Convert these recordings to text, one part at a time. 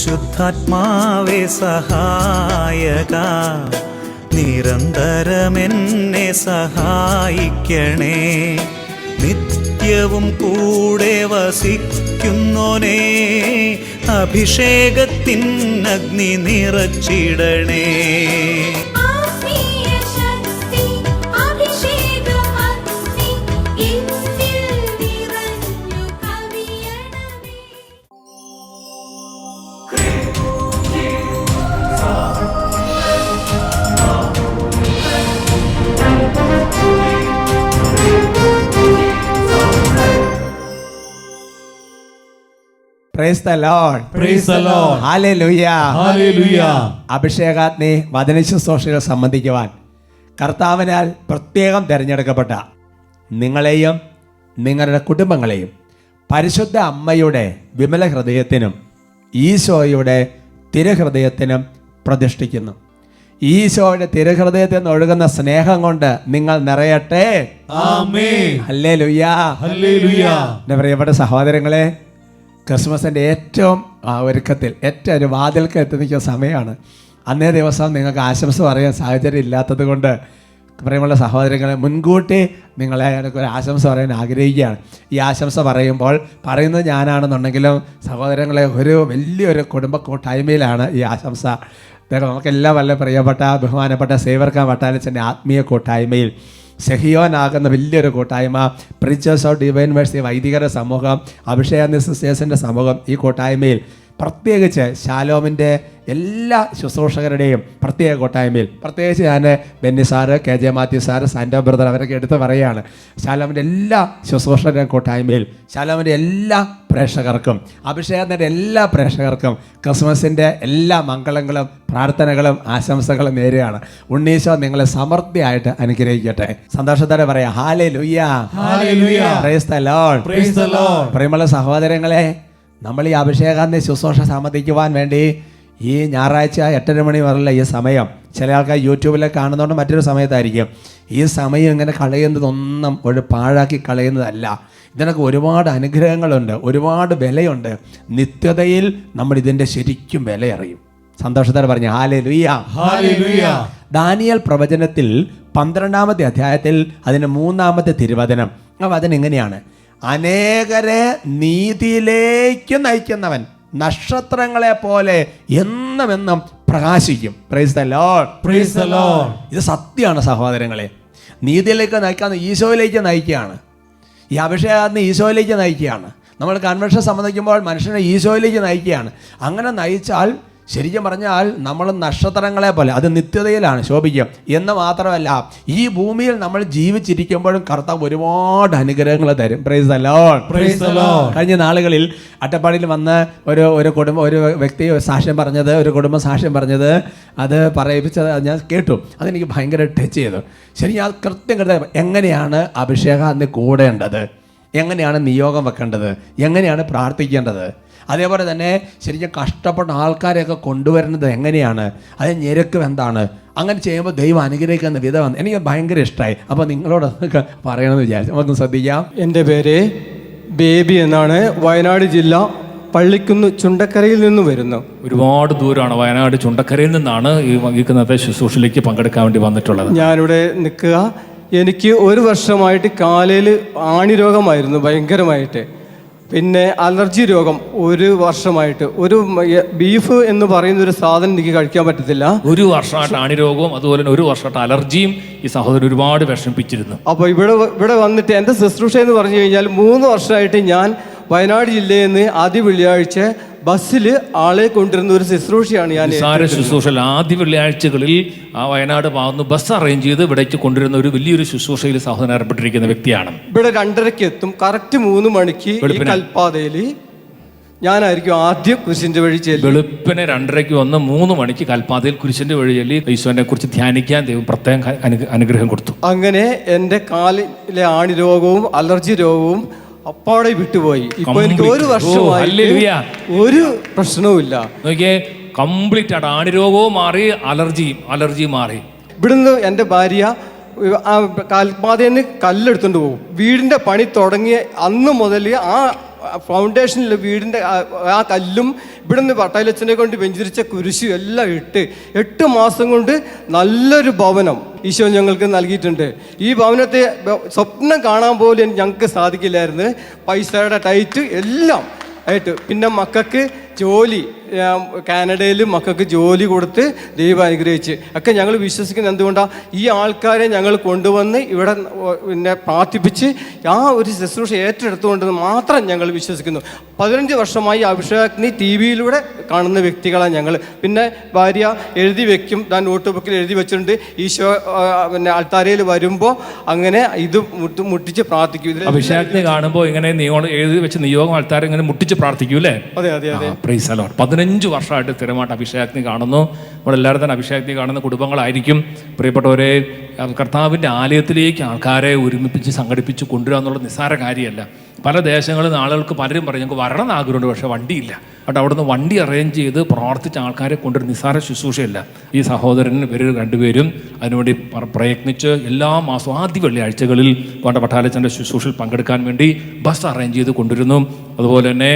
പരിശുദ്ധാത്മാവേ സഹായക, നിരന്തരമെന്നെ സഹായിക്കണേ. നിത്യവും കൂടെ വസിക്കുന്നോനേ, അഭിഷേകത്തിൻ അഗ്നി നിറച്ചിടണേ. Praise the Lord. Praise the Lord. Hallelujah. Hallelujah. അഭിഷേകാഗ്നി വചനശുശ്രൂഷകൾ സംബന്ധിക്കുവാൻ കർത്താവിനാൽ പ്രത്യേകം തിരഞ്ഞെടുക്കപ്പെട്ട നിങ്ങളെയും നിങ്ങളുടെ കുടുംബങ്ങളെയും പരിശുദ്ധ അമ്മയുടെ വിമല ഹൃദയത്തിനും ഈശോയുടെ തിരുഹൃദയത്തിനും പ്രതിഷ്ഠിക്കുന്നു. ഈശോയുടെ തിരുഹൃദയത്തിൽ നിന്ന് ഒഴുകുന്ന സ്നേഹം കൊണ്ട് നിങ്ങൾ നിറയട്ടെ. ആമേൻ. ഹല്ലേലൂയ. ഹല്ലേലൂയ. എൻ്റെ പ്രിയപ്പെട്ട സഹോദരങ്ങളെ, ക്രിസ്മസിൻ്റെ ഏറ്റവും ഒരുക്കത്തിൽ ഏറ്റവും ഒരു വാതിൽക്ക് എത്തി നിൽക്കുന്ന സമയമാണ്. അന്നേ ദിവസം നിങ്ങൾക്ക് ആശംസ പറയാൻ സാഹചര്യം ഇല്ലാത്തത് കൊണ്ട് പ്രിയമുള്ള സഹോദരങ്ങളെ, മുൻകൂട്ടി നിങ്ങളെ ഒരു ആശംസ പറയാൻ ആഗ്രഹിക്കുകയാണ്. ഈ ആശംസ പറയുന്നത് ഞാനാണെന്നുണ്ടെങ്കിലും സഹോദരങ്ങളെ, ഒരു വലിയൊരു കുടുംബ കൂട്ടായ്മയിലാണ് ഈ ആശംസ. നമുക്കെല്ലാം വളരെ പ്രിയപ്പെട്ട ബഹുമാനപ്പെട്ട സേവർക്കാൻ വട്ടാലച്ചൻ്റെ ആത്മീയ കൂട്ടായ്മയിൽ സെഹിയോനാകുന്ന വലിയൊരു കൂട്ടായ്മ, പ്രീച്ചേഴ്സ് ഓഫ് ഡിവൈൻ മേഴ്സി വൈദികരുടെ സമൂഹം, അഭിഷേക സിസ്റ്റേഴ്സിൻ്റെ സമൂഹം, ഈ കൂട്ടായ്മയിൽ പ്രത്യേകിച്ച് ശാലോമിൻ്റെ എല്ലാ ശുശ്രൂഷകരുടെയും പ്രത്യേക കൂട്ടായ്മയിൽ പ്രത്യേകിച്ച് ഞാൻ Benny sir, K J Mathew sir, Sando brother അവരൊക്കെ എടുത്ത് പറയുകയാണ്. ശാലോമിൻ്റെ എല്ലാ ശുശ്രൂഷകരുടെ കൂട്ടായ്മയിൽ ശാലോമിൻ്റെ എല്ലാ പ്രേക്ഷകർക്കും അഭിഷേകത്തിൻ്റെ എല്ലാ പ്രേക്ഷകർക്കും ക്രിസ്മസിൻ്റെ എല്ലാ മംഗളങ്ങളും പ്രാർത്ഥനകളും ആശംസകളും നേരുകയാണ്. ഉണ്ണീശോ നിങ്ങളെ സമൃദ്ധിയായിട്ട് അനുഗ്രഹിക്കട്ടെ. സന്തോഷത്തോടെ പറയാം hallelujah. Hallelujah. Price the Lord. Praise the Lord. പ്രിയമുള്ള സഹോദരങ്ങളെ, നമ്മൾ ഈ അഭിഷേകാഗ്നി ശുശ്രൂഷ സംബന്ധിക്കുവാൻ വേണ്ടി ഈ ഞായറാഴ്ച 8:30 മണി വരെയുള്ള ഈ സമയം, ചില ആൾക്കാർ യൂട്യൂബിലൊക്കെ കാണുന്നതുകൊണ്ട് മറ്റൊരു സമയത്തായിരിക്കും. ഈ സമയം ഇങ്ങനെ കളയുന്നതൊന്നും ഒരു പാഴാക്കി കളയുന്നതല്ല. ഇതിനൊക്കെ ഒരുപാട് അനുഗ്രഹങ്ങളുണ്ട്, ഒരുപാട് വിലയുണ്ട്. നിത്യതയിൽ നമ്മൾ ഇതിൻ്റെ ശരിക്കും വില അറിയും. സന്തോഷത്തോടെ പറഞ്ഞു ഹല്ലേലൂയ. ഹല്ലേലൂയ. ദാനിയേൽ പ്രവചനത്തിൽ 12-ാമത്തെ അധ്യായത്തിൽ അതിന് 3-ാമത്തെ തിരുവചനം, ആ വചനം ഇങ്ങനെയാണ്: അനേകരെ നീതിയിലേക്ക് നയിക്കുന്നവൻ നക്ഷത്രങ്ങളെ പോലെ എന്നും പ്രകാശിക്കും. Praise the Lord. Praise the Lord. ഇത് സത്യമാണ് സഹോദരങ്ങളെ. നീതിയിലേക്ക് നയിക്കാന്ന് ഈശോയിലേക്ക് നയിക്കുകയാണ്. ഈ അഭിഷേകാഗ്നി ഈശോയിലേക്ക് നയിക്കുകയാണ്. നമ്മൾ കൺവെൻഷൻ സംബന്ധിക്കുമ്പോൾ മനുഷ്യനെ ഈശോയിലേക്ക് നയിക്കുകയാണ്. അങ്ങനെ നയിച്ചാൽ ശരിക്കും പറഞ്ഞാൽ നമ്മൾ നക്ഷത്രങ്ങളെ പോലെ, അത് നിത്യതയിലാണ് ശോഭിക്കും എന്ന് മാത്രമല്ല, ഈ ഭൂമിയിൽ നമ്മൾ ജീവിച്ചിരിക്കുമ്പോഴും കർത്താവ് ഒരുപാട് അനുഗ്രഹങ്ങൾ തരും. Price the Lord. Praise the Lord. കഴിഞ്ഞ നാളുകളിൽ അട്ടപ്പാടിയിൽ വന്ന് ഒരു വ്യക്തി സാക്ഷ്യം പറഞ്ഞത്, ഒരു കുടുംബം സാക്ഷ്യം പറഞ്ഞത്, അത് പറയിപ്പിച്ചത് ഞാൻ കേട്ടു. അതെനിക്ക് ഭയങ്കര ടച്ച് ചെയ്തു. ശരി, അത് കൃത്യം എങ്ങനെയാണ് അഭിഷേകാഗ്നി കൂടേണ്ടത്, എങ്ങനെയാണ് നിയോഗം വെക്കേണ്ടത്, എങ്ങനെയാണ് പ്രാർത്ഥിക്കേണ്ടത്, അതേപോലെ തന്നെ ശരിക്കും കഷ്ടപ്പെട്ട ആൾക്കാരെയൊക്കെ കൊണ്ടുവരുന്നത് എങ്ങനെയാണ്, അത് ഞെരുക്കം എന്താണ്, അങ്ങനെ ചെയ്യുമ്പോൾ ദൈവം അനുഗ്രഹിക്കുന്ന വിധം എനിക്ക് ഭയങ്കര ഇഷ്ടമായി. അപ്പോൾ നിങ്ങളോടൊക്കെ പറയണമെന്ന് വിചാരിച്ചു. നമുക്ക് ശ്രദ്ധിക്കാം. എൻ്റെ പേര് ബേബി എന്നാണ്. വയനാട് ജില്ല പള്ളിക്കുന്ന് ചുണ്ടക്കരയിൽ നിന്ന് വരുന്നു. ഒരുപാട് ദൂരമാണ്. വയനാട് ചുണ്ടക്കരയിൽ നിന്നാണ് ഈ ഇന്നത്തെ ശുശ്രൂഷയിലേക്ക് പങ്കെടുക്കാൻ വേണ്ടി വന്നിട്ടുള്ളത്. ഞാനിവിടെ നിൽക്കുക. എനിക്ക് 1 വർഷമായിട്ട് കാലയിൽ ആണിരോഗമായിരുന്നു ഭയങ്കരമായിട്ട്. പിന്നെ അലർജി രോഗം 1 വർഷമായിട്ട്. ഒരു ബീഫ് എന്ന് പറയുന്ന ഒരു സാധനം എനിക്ക് കഴിക്കാൻ പറ്റത്തില്ല. 1 വർഷമായിട്ട് ആണിരോഗവും അതുപോലെ 1 വർഷമായിട്ട് അലർജിയും ഈ സഹോദരൻ ഒരുപാട് വിഷമിപ്പിച്ചിരുന്നു. അപ്പോൾ ഇവിടെ വന്നിട്ട് എൻ്റെ ശുശ്രൂഷ എന്ന് പറഞ്ഞു കഴിഞ്ഞാൽ 3 വർഷമായിട്ട് ഞാൻ വയനാട് ജില്ലയിൽ നിന്ന് ആദ്യ വെള്ളിയാഴ്ച ബസ്സിൽ ആളെ കൊണ്ടിരുന്ന ഒരു ശുശ്രൂഷയാണ് ഞാൻ. ശുശ്രൂഷയിൽ ആദ്യ വെള്ളിയാഴ്ചകളിൽ ആ വയനാട് ഭാഗത്ത് ബസ് അറേഞ്ച് ചെയ്ത് ഇവിടേക്ക് കൊണ്ടുവരുന്ന ഒരു വലിയൊരു ശുശ്രൂഷയിൽ സഹോദരൻ ഏർപ്പെട്ടിരിക്കുന്ന വ്യക്തിയാണ്. ഇവിടെ 2:30 എത്തും. കറക്റ്റ് 3 മണിക്ക് കൽപ്പാതയിൽ ഞാനായിരിക്കും ആദ്യം കുരിശിന്റെ വഴി ചെല്ലും. വെളുപ്പിനെ 2:30 വന്ന് 3 മണിക്ക് കൽപ്പാതയിൽ കുരിശിന്റെ വഴി ചെല്ലി ഈശോനെ കുറിച്ച് ധ്യാനിക്കാൻ ദൈവം പ്രത്യേകം അനുഗ്രഹം കൊടുത്തു. അങ്ങനെ എൻ്റെ കാലിലെ ആണിരോഗവും അലർജി രോഗവും അപ്പാടെ വിട്ടുപോയി. ഇപ്പൊ എനിക്ക് 1 വർഷമായി ഒരു പ്രശ്നവുമില്ല. നോക്കിയേ, കംപ്ലീറ്റ് ആയിട്ട് ആണിരോഗവും മാറി, അലർജിയും മാറി. ഇവിടുന്ന് എൻ്റെ ഭാര്യ കാൽപാതയിൽ നിന്ന് കല്ലെടുത്തോണ്ട് പോകും. വീടിൻ്റെ പണി തുടങ്ങിയ അന്ന് മുതൽ ആ ഫൗണ്ടേഷനിൽ വീടിൻ്റെ ആ കല്ലും ഇവിടുന്ന് പട്ടായിലച്ഛനെ കൊണ്ട് വെഞ്ചരിച്ച കുരിശും എല്ലാം ഇട്ട് 8 മാസം കൊണ്ട് നല്ലൊരു ഭവനം ഈശോ ഞങ്ങൾക്ക് നൽകിയിട്ടുണ്ട്. ഈ ഭവനത്തെ സ്വപ്നം കാണാൻ പോലും ഞങ്ങൾക്ക് സാധിക്കില്ലായിരുന്നു. പൈസയുടെ ടൈറ്റ് എല്ലാം ആയിട്ട്. പിന്നെ മക്കൾക്ക് ജോലി, കാനഡയിൽ മക്കൾക്ക് ജോലി കൊടുത്ത് ദൈവം അനുഗ്രഹിച്ച് ഒക്കെ ഞങ്ങൾ വിശ്വസിക്കുന്നത് എന്തുകൊണ്ടാണ്? ഈ ആൾക്കാരെ ഞങ്ങൾ കൊണ്ടുവന്ന് ഇവിടെ പിന്നെ പ്രാർത്ഥിപ്പിച്ച് ആ ഒരു ശുശ്രൂഷ ഏറ്റെടുത്തുകൊണ്ട് മാത്രം ഞങ്ങൾ വിശ്വസിക്കുന്നു. 15 വർഷമായി അഭിഷേകത്തിന് ടി വിയിലൂടെ കാണുന്ന വ്യക്തികളാണ് ഞങ്ങൾ. പിന്നെ ഭാര്യ എഴുതി വെക്കും, ഞാൻ നോട്ട് ബുക്കിൽ എഴുതി വെച്ചിട്ടുണ്ട്. ഈശോ പിന്നെ അൾത്താരയിൽ വരുമ്പോൾ അങ്ങനെ ഇത് മുട്ടിച്ച് പ്രാർത്ഥിക്കും. അഭിഷേകത്തിന് കാണുമ്പോൾ ഇങ്ങനെ എഴുതി വെച്ച് നിയോഗം ആൾക്കാർ ഇങ്ങനെ മുട്ടിച്ച് പ്രാർത്ഥിക്കും അല്ലേ? അതെ അതെ അതെ. Price the Lord. 15 വർഷമായിട്ട് സ്ഥിരമായിട്ട് അഭിഷേകത്തിന് കാണുന്നു. നമ്മളെല്ലാവരും തന്നെ അഭിഷേകത്തിന് കാണുന്ന കുടുംബങ്ങളായിരിക്കും. പ്രിയപ്പെട്ടവരെ, കർത്താവിൻ്റെ ആലയത്തിലേക്ക് ആൾക്കാരെ ഒരുമിപ്പിച്ച് സംഘടിപ്പിച്ച് കൊണ്ടുവരിക എന്നുള്ളത് നിസ്സാര കാര്യമല്ല. പല ദേശങ്ങളിൽ ആളുകൾക്ക് പലരും പറയും ഞങ്ങൾക്ക് വരണം എന്ന് ആഗ്രഹമുണ്ട്, പക്ഷേ വണ്ടിയില്ല. അവിടെ അവിടുന്ന് വണ്ടി അറേഞ്ച് ചെയ്ത് പ്രവർത്തിച്ച ആൾക്കാരെ കൊണ്ടൊരു നിസ്സാര ശുശ്രൂഷയല്ല. ഈ സഹോദരൻ ഇവർ രണ്ടുപേരും അതിനുവേണ്ടി പ്രയത്നിച്ച് എല്ലാ മാസവും ആദ്യ വെള്ളിയാഴ്ചകളിൽ പട്ടാലച്ചൻ്റെ ശുശ്രൂഷയിൽ പങ്കെടുക്കാൻ വേണ്ടി ബസ് അറേഞ്ച് ചെയ്ത് കൊണ്ടുവരുന്നു. അതുപോലെ തന്നെ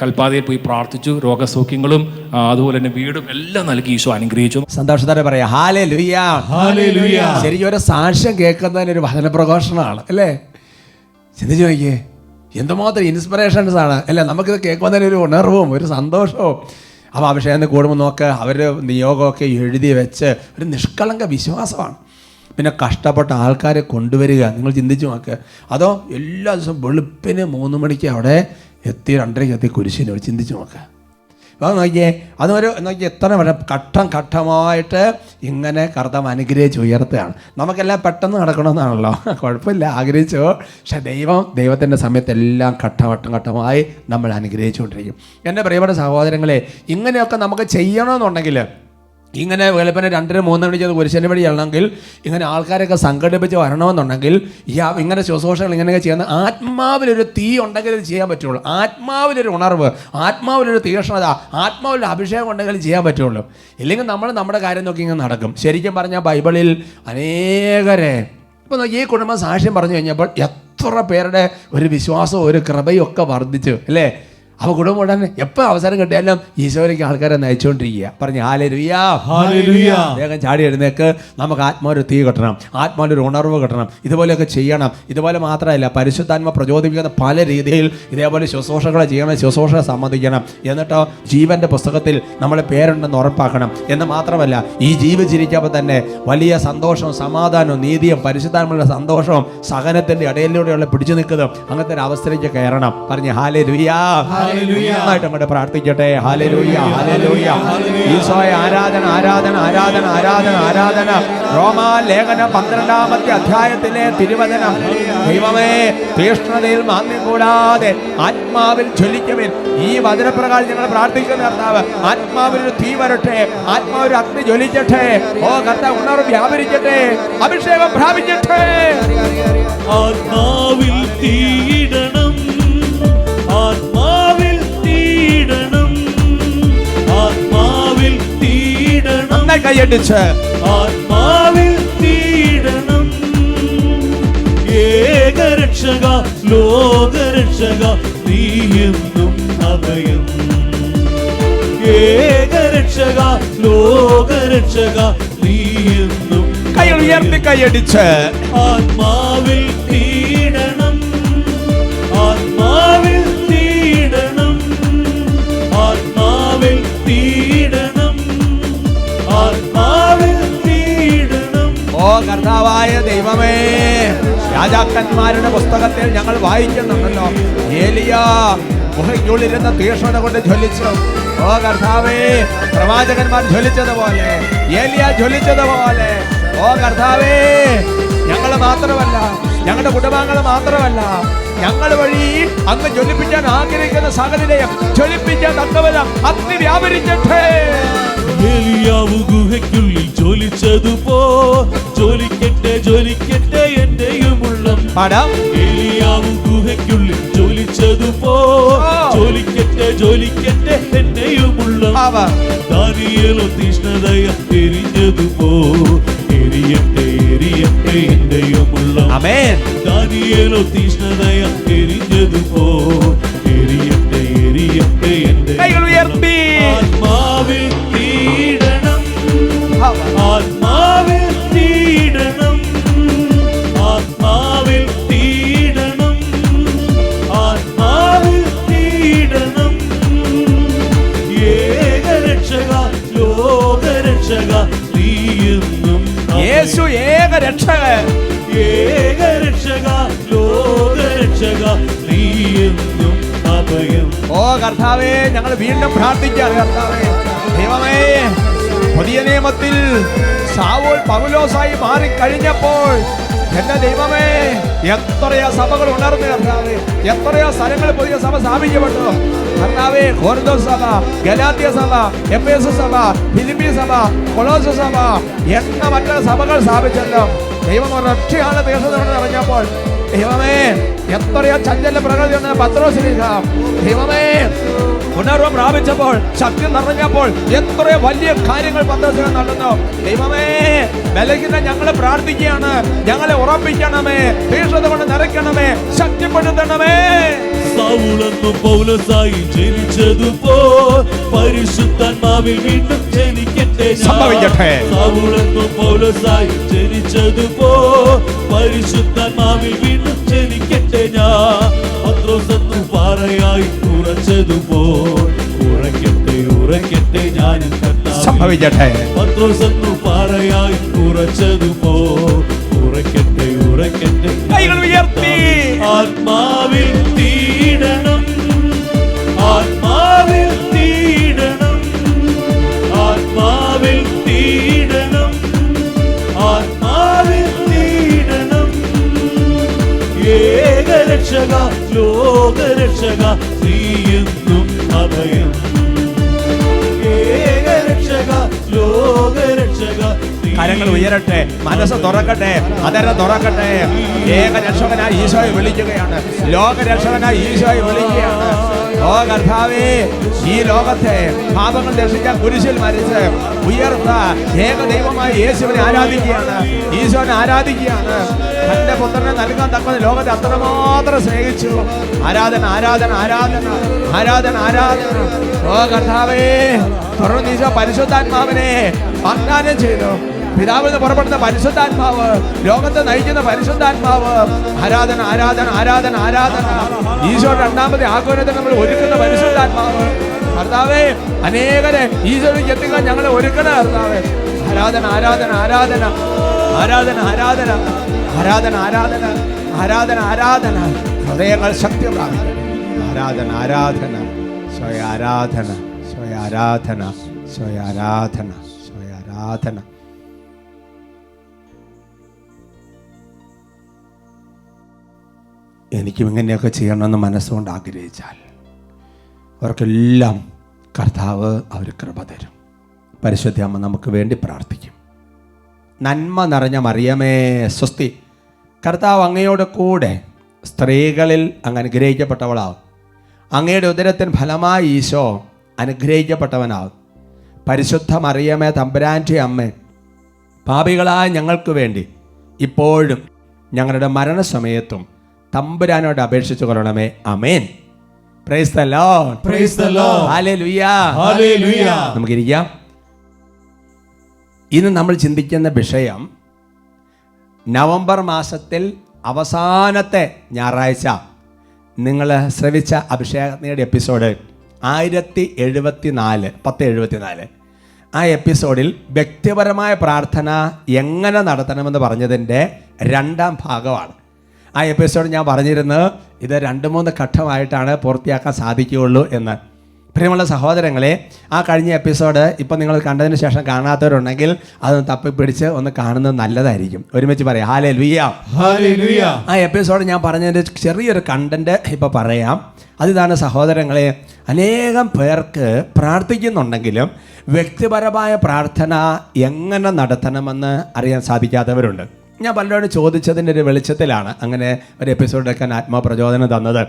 കൽപ്പാതയിൽ പോയി പ്രാർത്ഥിച്ചു. രോഗസൗഖ്യങ്ങളും അതുപോലെ തന്നെ വീടും എല്ലാം നൽകി ഈശോ അനുഗ്രഹിച്ചു. സന്തോഷത്തോടെ പറയാം ഹല്ലേലൂയ, ഹല്ലേലൂയ. ശരിക്കും ഒരു സാക്ഷ്യം കേൾക്കുന്നതിന് ഒരു വചനപ്രഘോഷണമാണ് അല്ലേ? ചിന്തിച്ചു നോക്കിയേ, എന്തുമാത്രം ഇൻസ്പിറേഷൻസ് ആണ് അല്ലേ? നമുക്കിത് കേൾക്കുമ്പോൾ തന്നെ ഒരു ഉണർവും ഒരു സന്തോഷവും. അപ്പോൾ അഭിഷേകം കൂടുമ്പോൾ നോക്ക്, അവർ നിയോഗമൊക്കെ എഴുതി വെച്ച് ഒരു നിഷ്കളങ്ക വിശ്വാസമാണ്. പിന്നെ കഷ്ടപ്പെട്ട ആൾക്കാരെ കൊണ്ടുവരിക, നിങ്ങൾ ചിന്തിച്ചു നോക്ക്. അതോ എല്ലാ ദിവസവും വെളുപ്പിന് 3 മണിക്ക് അവിടെ എത്തി 2:30 എത്തി കുരിശിന് ചിന്തിച്ചു നോക്ക്. അപ്പോൾ നോക്കിയേ, അതൊരു നോക്കിയേ എത്ര ഘട്ടം ഘട്ടമായിട്ട് ഇങ്ങനെ കർത്താവ് അനുഗ്രഹിച്ച് ഉയർത്തുകയാണ്. നമുക്കെല്ലാം പെട്ടെന്ന് നടക്കണമെന്നാണല്ലോ, കുഴപ്പമില്ല, ആഗ്രഹിച്ചോ. പക്ഷെ ദൈവത്തിൻ്റെ സമയത്തെല്ലാം ഘട്ടമായി നമ്മൾ അനുഗ്രഹിച്ചുകൊണ്ടിരിക്കും. എൻ്റെ പ്രിയപ്പെട്ട സഹോദരങ്ങളെ, ഇങ്ങനെയൊക്കെ നമുക്ക് ചെയ്യണമെന്നുണ്ടെങ്കിൽ, ഇങ്ങനെ വെളുപ്പിനെ 2:30 3 മണിക്ക് കുരിശിന് വഴി ചെല്ലണമെങ്കിൽ, ഇങ്ങനെ ആൾക്കാരൊക്കെ സംഘടിപ്പിച്ച് വരണമെന്നുണ്ടെങ്കിൽ, ഇങ്ങനെ ശുശ്രൂഷകൾ ഇങ്ങനെയൊക്കെ ചെയ്യുന്ന ആത്മാവിലൊരു തീ ഉണ്ടെങ്കിൽ ഇത് ചെയ്യാൻ പറ്റുള്ളൂ. ആത്മാവിലൊരു ഉണർവ്, ആത്മാവിലൊരു തീക്ഷ്ണത, ആത്മാവിലൊരു അഭിഷേകം ഉണ്ടെങ്കിൽ ചെയ്യാൻ പറ്റുള്ളൂ. ഇല്ലെങ്കിൽ നമ്മൾ നമ്മുടെ കാര്യം നോക്കി ഇങ്ങനെ നടക്കും. ശരിക്കും പറഞ്ഞാൽ ബൈബിളിൽ അനേകരെ, ഇപ്പോൾ ഈ കുടുംബം സാക്ഷ്യം പറഞ്ഞു കഴിഞ്ഞപ്പോൾ എത്ര പേരുടെ ഒരു വിശ്വാസവും ഒരു കൃപയും ഒക്കെ വർദ്ധിച്ചു അല്ലേ? അപ്പോൾ കുടുംബം ഉടനെ എപ്പോൾ അവസരം കിട്ടിയാലും ഈശോയിലേക്ക് ആൾക്കാരെ നയിച്ചുകൊണ്ടിരിക്കുക. പറഞ്ഞ് ഹല്ലേലൂയ, ഹല്ലേലൂയ. വേഗം ചാടി എഴുന്നേക്ക്. നമുക്ക് ആത്മാവൊരു തീ കിട്ടണം, ആത്മാവിലൊരു ഉണർവ് കിട്ടണം. ഇതുപോലെയൊക്കെ ചെയ്യണം. ഇതുപോലെ മാത്രമല്ല, പരിശുദ്ധാത്മ പ്രചോദിപ്പിക്കുന്ന പല രീതിയിൽ ഇതേപോലെ ശുശ്രൂഷകളെ ചെയ്യണം, ശുശ്രൂഷകളെ സംബന്ധിക്കണം. എന്നിട്ടോ ജീവൻ്റെ പുസ്തകത്തിൽ നമ്മളെ പേരുണ്ടെന്ന് ഉറപ്പാക്കണം. എന്ന് മാത്രമല്ല, ഈ ജീവിച്ചിരിക്കുമ്പോൾ തന്നെ വലിയ സന്തോഷവും സമാധാനവും നീതിയും പരിശുദ്ധാത്മയുടെ സന്തോഷവും സഹനത്തിൻ്റെ ഇടയിലൂടെയുള്ള പിടിച്ചു നിൽക്കുന്നതും അങ്ങനത്തെ ഒരു അവസ്ഥയിലേക്ക് കയറണം. പറഞ്ഞ് ഹല്ലേലൂയ, നന്നായിട്ട് അങ്ങോട്ട് പ്രാർത്ഥിക്കട്ടെ. Hallelujah, hallelujah. ഈശോയെ ആരാധന, ആരാധന, ആരാധന, ആരാധന, ആരാധന. റോമാ ലേഖനം 12-ാമത്തെ അധ്യായത്തിലെ തിരുവചനം, ദൈവമേ തീഷ്ണതയിൽ മാന്യം കൂടാതെ ആത്മാവിൽ ജ്വലിക്കുവിൻ. ഈ വചനപ്രകാരം ഞങ്ങൾ പ്രാർത്ഥിക്കുന്ന കർത്താവ്, ആത്മാവിലൊരു തീ വരട്ടെ, ആത്മാവിൽ അഗ്നി ജ്വലിക്കട്ടെ. ഓ കർത്താവ്, ഉണർവ് വ്യാപരിക്കട്ടെ, അഭിഷേകം പ്രാപിക്കട്ടെ. ആത്മാവിൽ തീയിടണം, ആത്മാവിൽ തീയിടണം, ആത്മാവിൽ തീയിടണം. നന്നായി കൈയടിച്ച് ആത്മാവിൽ തീയിടണം. ഏകരക്ഷക ലോകരക്ഷക നീയെന്നും അഭയം. ഏകരക്ഷക ലോകരക്ഷക നീയെന്നും. കൈ ഉയർത്തി കൈയടിച്ച് ആത്മാവിൽ തീയിടണം, ആത്മാവിൽ തീയിടണം, ആത്മാവിൽ തീയിടണം, ആത്മാവിൽ തീയിടണം. ഓ കർത്താവായ ദൈവമേ, രാജാക്കന്മാരുടെ പുസ്തകത്തിൽ ഞങ്ങൾ വായിക്കുന്നുണ്ടല്ലോ, ഏലിയ ഗുഹയ്ക്കുള്ളിരുന്ന തീക്ഷ്ണത കൊണ്ട് ജ്വലിച്ചു. ഓ കർത്താവേ, പ്രവാചകന്മാർ ജ്വലിച്ചതുപോലെ, ഏലിയ ജ്വലിച്ചതുപോലെ, ഓ കർത്താവേ, ഞങ്ങൾ മാത്രമല്ല, ഞങ്ങളുടെ കുടുംബാംഗങ്ങൾ മാത്രമല്ല, ഞങ്ങൾ വഴി അങ്ങ് ജ്വലിപ്പിക്കാൻ ആഗ്രഹിക്കുന്ന സകലരെയും ജ്വലിപ്പിക്കാൻ തക്കവിധം അഗ്നി വ്യാപരിക്കട്ടെ. ഏലിയാവ് ഗുഹയ്ക്കുള്ളിൽ ജ്വലിച്ചതുപോ ജ്വലിക്കട്ടെ, ജ്വലിക്കട്ടെ എന്റെയും ഉള്ളം. പാടാം. ഏലിയാവ് ഗുഹയ്ക്കുള്ളിൽ ജ്വലിച്ചതുപോ ജ്വലിക്കട്ടെ, ജ്വലിക്കട്ടെ എന്റെയും ഉള്ളം. ദാനിയേലോ തീഷ്ണതയ എരിഞ്ഞതുപോ എരിയട്ടെ, എരിയട്ടെ എന്റെയും ഉള്ളം. ആമേൻ. ദാനിയേലോ തീഷ്ണതയ എരിഞ്ഞതുപോ ഏകരക്ഷകൻ, ഏകരക്ഷക ലോകരക്ഷക നീ എന്നും അഭയം. ഓ കർത്താവേ, ഞങ്ങൾ വീണ്ടും പ്രാർത്ഥിക്കുകയാണ് കർത്താവേ. ദൈവമേ, പുതിയ നിയമത്തിൽ ശൗൽ പൗലോസായി മാറിക്കഴിഞ്ഞപ്പോൾ എന്റെ ദൈവമേ, എത്രയോ സഭകൾ ഉണർന്നു കർത്താവേ, എത്രയോ സ്ഥലങ്ങളിൽ പുതിയ സഭ സ്ഥാപിക്കപ്പെട്ടു കർത്താവേ. കൊരിന്ഥോസ് സഭ, ഗലാത്യ സഭ, എഫേസസ് സഭ, ഫിലിപ്പി സഭ, കൊളോസ് സഭ, മറ്റ സഭകൾ സ്ഥാപിച്ചല്ലോ. ദൈവം ഒരൊറ്റയാണ് ദേശത്തോട് ഇറങ്ങിയപ്പോൾ ദൈവമേ, എത്രയോ ചഞ്ചല പ്രകൃതി ഉണ്ട് പത്രോസിലേക്ക്. ദൈവമേ, ഉണർവ് പ്രാപിച്ചപ്പോൾ ശക്തി നിറഞ്ഞപ്പോൾ എത്രയോ വലിയ കാര്യങ്ങൾ പത്രോസിന് നടന്നു. ദൈവമേ, ബലഹീന ഞങ്ങളെ പ്രാർത്ഥിക്കുകയാണ്, ഞങ്ങളെ ഉറപ്പിക്കണമേ, തീക്ഷ്ണത കൊണ്ട് നിറയ്ക്കണമേ, ശക്തിപ്പെടുത്തണമേ. സൗളെന്നും പൗലോസായി ജനിച്ചതുപോൽ പരിശുദ്ധാത്മാവിൽ വീണ്ടും ജനിക്കട്ടെ സംഭവിക്കട്ടെ. സൗളെന്നും പൗലോസായി ജനിച്ചതുപോൽ പരിശുദ്ധാത്മാവിൽ വീണ്ടും ജനിക്കട്ടെ ഞാൻ. പത്രോസെന്നു പാറയായി ഉറച്ചതുപോൽ ഉറക്കട്ടെ ഉറക്കട്ടെ ഞാനും കർത്താവേ. സംഭവിക്കട്ടെ. പത്രോസെന്നു പാറയായി ഉറച്ചതുപോൽ ഉറക്കട്ടെ ഉറക്കട്ടെ കൈകൾ ഉയർത്തി ആത്മാവിൽ തീടണം, ആത്മാവിൽ തീടണം, ആത്മാവിൽ തീടണം, ആത്മാവിൽ തീടണം. ഏകരക്ഷക ലോകരക്ഷക നീ എന്നും അഭയം. ഏകരക്ഷക ലോകരക്ഷക കരങ്ങൾ ഉയരട്ടെ, മനസ്സ് തുറക്കട്ടെ, അതര തുറക്കട്ടെ. ഏകരക്ഷകനായി ഈശോയെ വിളിക്കുകയാണ്, ലോകരക്ഷകനായി ഈശോയെ വിളിക്കുകയാണ്. ഓ കർത്താവേ, ഈ ലോകത്തെ പാപങ്ങൾ രക്ഷിക്കാൻ കുരിശിൽ മരിച്ച് ഉയർത്ത ഏകദൈവമായ യേശുവിനെ ആരാധിക്കുകയാണ്, ഈശോനെ ആരാധിക്കുകയാണ്. തന്റെ പുത്രനെ നൽകാൻ തക്ക ലോകത്തെ അത്രമാത്രം സ്നേഹിച്ചു. ആരാധന ആരാധന ആരാധന ആരാധന ആരാധന. ഓ കർത്താവേ, തുടർന്ന് ഈശോ പരിശുദ്ധാത്മാവിനെ വാഗ്ദാനം ചെയ്തു. പിതാവിൽ നിന്ന് പുറപ്പെടുന്ന പരിശുദ്ധാത്മാവ്, ലോകത്തെ നയിക്കുന്ന പരിശുദ്ധാത്മാവ്. ആരാധന ആരാധന ആരാധന ആരാധന. ഈശോ രണ്ടാമത്തെ ആഗമനത്തിൽ നമ്മൾ ഒരുക്കുന്ന പരിശുദ്ധാത്മാവ്. കർത്താവേ, അനേകരെ ഈശോയിലേക്ക് എത്തിക്കാൻ ഞങ്ങളെ ഒരുക്കണം കർത്താവേ. ആരാധന ആരാധന ആരാധന ആരാധന ആരാധന ആരാധന ആരാധന ആരാധന ആരാധന. ഹൃദയങ്ങൾ ശക്തി പ്രാപിക്കും. ആരാധന ആരാധന സ്വയ ആരാധന സ്വയ ആരാധന സ്വയ ആരാധന സ്വയ ആരാധന. എനിക്കും ഇങ്ങനെയൊക്കെ ചെയ്യണമെന്ന് മനസ്സുകൊണ്ട് ആഗ്രഹിച്ചാൽ അവർക്കെല്ലാം കർത്താവ് അവർ കൃപ തരും. പരിശുദ്ധ അമ്മ നമുക്ക് വേണ്ടി പ്രാർത്ഥിക്കും. നന്മ നിറഞ്ഞ മറിയമേ സ്വസ്തി, കർത്താവ് അങ്ങയോട് കൂടെ സ്ത്രീകളിൽ അങ്ങ് അനുഗ്രഹിക്കപ്പെട്ടവളാവും. അങ്ങയുടെ ഉദരത്തിന് ഫലമായി ഈശോ അനുഗ്രഹിക്കപ്പെട്ടവനാവും. പരിശുദ്ധ മറിയമേ തമ്പുരാൻ്റെ അമ്മേ, പാപികളായ ഞങ്ങൾക്ക് വേണ്ടി ഇപ്പോഴും ഞങ്ങളുടെ മരണസമയത്തും തമ്പുരാനോട് അപേക്ഷിച്ചു കൊള്ളണമേ. Amen. Praise the Lord. Praise the Lord. Hallelujah. Hallelujah. നമുക്കിരിക്കാം. ഇന്ന് നമ്മൾ ചിന്തിക്കുന്ന വിഷയം നവംബർ മാസത്തിൽ അവസാനത്തെ ഞായറാഴ്ച നിങ്ങൾ ശ്രവിച്ച അഭിഷേകത്തിൻ്റെ എപ്പിസോഡ് 1074. ആ എപ്പിസോഡിൽ വ്യക്തിപരമായ പ്രാർത്ഥന എങ്ങനെ നടത്തണമെന്ന് പറഞ്ഞതിൻ്റെ 2ാം ഭാഗമാണ്. ആ എപ്പിസോഡ് ഞാൻ പറഞ്ഞിരുന്നത് ഇത് 2-3 ഘട്ടമായിട്ടാണ് പൂർത്തിയാക്കാൻ സാധിക്കുകയുള്ളൂ എന്ന്. പ്രിയമുള്ള സഹോദരങ്ങളെ, ആ കഴിഞ്ഞ എപ്പിസോഡ് ഇപ്പം നിങ്ങൾ കണ്ടതിന് ശേഷം കാണാത്തവരുണ്ടെങ്കിൽ അതൊന്ന് തപ്പിപ്പിടിച്ച് ഒന്ന് കാണുന്നത് നല്ലതായിരിക്കും. ഒരുമിച്ച് പറയാം ഹല്ലേലൂയ. ഹല്ലേലൂയ. ആ എപ്പിസോഡ് ഞാൻ പറഞ്ഞതിൻ്റെ ചെറിയൊരു കണ്ടന്റ് ഇപ്പോൾ പറയാം. അതിതാണ് സഹോദരങ്ങളെ, അനേകം പേർക്ക് പ്രാർത്ഥിക്കുന്നുണ്ടെങ്കിലും വ്യക്തിപരമായ പ്രാർത്ഥന എങ്ങനെ നടത്തണമെന്ന് അറിയാൻ സാധിക്കാത്തവരുണ്ട്. ഞാൻ പലരോടും ചോദിച്ചതിൻ്റെ ഒരു വെളിച്ചത്തിലാണ് അങ്ങനെ ഒരു എപ്പിസോഡ് എടുക്കാൻ ആത്മപ്രചോദനം തന്നത്.